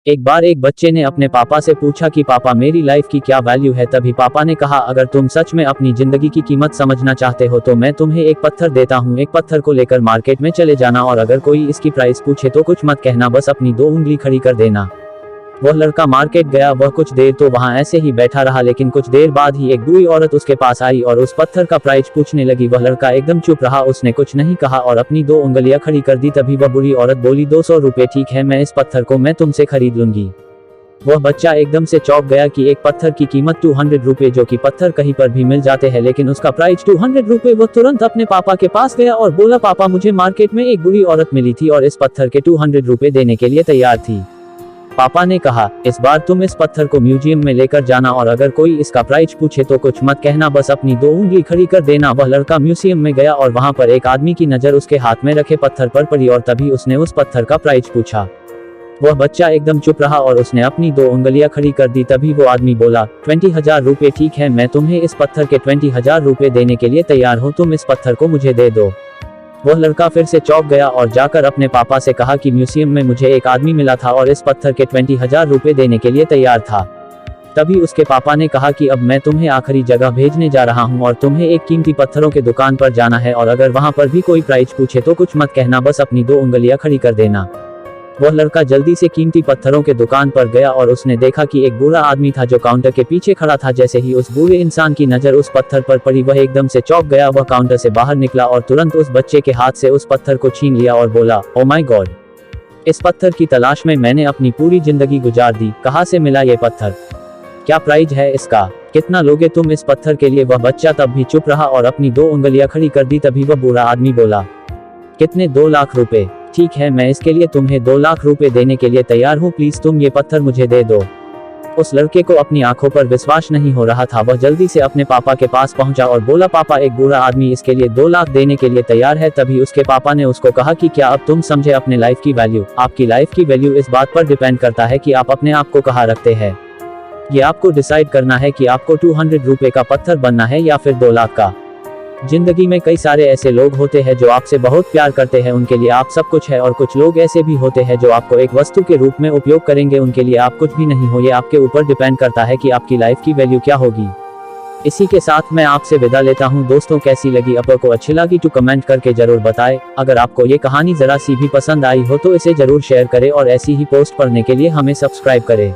एक बार एक बच्चे ने अपने पापा से पूछा कि पापा मेरी लाइफ की क्या वैल्यू है। तभी पापा ने कहा, अगर तुम सच में अपनी जिंदगी की कीमत समझना चाहते हो तो मैं तुम्हें एक पत्थर देता हूँ। एक पत्थर को लेकर मार्केट में चले जाना और अगर कोई इसकी प्राइस पूछे तो कुछ मत कहना, बस अपनी 2 उंगली खड़ी कर देना। वह लड़का मार्केट गया। वह कुछ देर तो वहां ऐसे ही बैठा रहा, लेकिन कुछ देर बाद ही एक बूढ़ी औरत उसके पास आई और उस पत्थर का प्राइस पूछने लगी। वह लड़का एकदम चुप रहा, उसने कुछ नहीं कहा और अपनी 2 उंगलियां खड़ी कर दी। तभी वह बूढ़ी औरत बोली, 200 रुपए ठीक है, मैं इस पत्थर को मैं तुमसे खरीद लूंगी। वह बच्चा एकदम से चौंक गया कि एक पत्थर की कीमत 200 रुपए, जो कि पत्थर कहीं पर भी मिल जाते हैं, लेकिन उसका प्राइस 200 रुपए। वह तुरंत अपने पापा के पास गया और बोला, पापा मुझे मार्केट में एक बुरी औरत मिली थी और इस पत्थर के 200 रुपए देने के लिए तैयार थी। पापा ने कहा, इस बार तुम इस पत्थर को म्यूजियम में लेकर जाना और अगर कोई इसका प्राइस पूछे तो कुछ मत कहना, बस अपनी 2 उंगली खड़ी कर देना। वह लड़का म्यूजियम में गया और वहां पर एक आदमी की नजर उसके हाथ में रखे पत्थर पर पड़ी और तभी उसने उस पत्थर का प्राइस पूछा। वह बच्चा एकदम चुप रहा और उसने अपनी 2 उंगलियां खड़ी कर दी। तभी वो आदमी बोला, 20,000 रुपए ठीक है, मैं तुम्हें इस पत्थर के 20,000 रुपए देने के लिए तैयार हूँ, तुम इस पत्थर को मुझे दे दो। वह लड़का फिर से चौंक गया और जाकर अपने पापा से कहा कि म्यूजियम में मुझे एक आदमी मिला था और इस पत्थर के 20,000 रुपए देने के लिए तैयार था। तभी उसके पापा ने कहा कि अब मैं तुम्हें आखिरी जगह भेजने जा रहा हूँ और तुम्हें एक कीमती पत्थरों के दुकान पर जाना है और अगर वहां पर भी कोई प्राइस पूछे तो कुछ मत कहना, बस अपनी 2 उंगलियां खड़ी कर देना। वह लड़का जल्दी से कीमती पत्थरों के दुकान पर गया और उसने देखा कि एक बूढ़ा आदमी था जो काउंटर के पीछे खड़ा था। जैसे ही उस बूढ़े इंसान की नजर उस पत्थर पर पड़ी, वह एकदम से चौंक गया। वह काउंटर से बाहर निकला और तुरंत उस बच्चे के हाथ से उस पत्थर को छीन लिया और बोला, ओ माय गॉड, इस पत्थर की तलाश में मैंने अपनी पूरी जिंदगी गुजार दी, कहाँ से मिला ये पत्थर, क्या प्राइस है इसका, कितना लोगे तुम इस पत्थर के लिए। वह बच्चा तब भी चुप रहा और अपनी 2 उंगलियां खड़ी कर दी। तभी वह बूढ़ा आदमी बोला, कितने, 2 लाख रुपए ठीक है, मैं इसके लिए तुम्हें 2 लाख रुपए देने के लिए तैयार हूँ, प्लीज तुम ये पत्थर मुझे दे दो। उस लड़के को अपनी आंखों पर विश्वास नहीं हो रहा था। वह जल्दी से अपने पापा के पास पहुंचा और बोला, पापा एक बूढ़ा आदमी इसके लिए 2 लाख देने के लिए तैयार है। तभी उसके पापा ने उसको कहा कि क्या अब तुम समझे अपने लाइफ की वैल्यू। आपकी लाइफ की वैल्यू इस बात पर डिपेंड करता है कि आप अपने आप को कहाँ रखते हैं। ये आपको डिसाइड करना है कि आपको 200 रुपए का पत्थर बनना है या फिर 2 लाख का। जिंदगी में कई सारे ऐसे लोग होते हैं जो आपसे बहुत प्यार करते हैं, उनके लिए आप सब कुछ है, और कुछ लोग ऐसे भी होते हैं जो आपको एक वस्तु के रूप में उपयोग करेंगे, उनके लिए आप कुछ भी नहीं हो। ये आपके ऊपर डिपेंड करता है कि आपकी लाइफ की वैल्यू क्या होगी। इसी के साथ मैं आपसे विदा लेता हूं दोस्तों। कैसी लगी, आपको अच्छी लगी तो कमेंट करके जरूर बताएं। अगर आपको ये कहानी जरा सी भी पसंद आई हो तो इसे जरूर शेयर करें और ऐसी ही पोस्ट पढ़ने के लिए हमें सब्सक्राइब करें।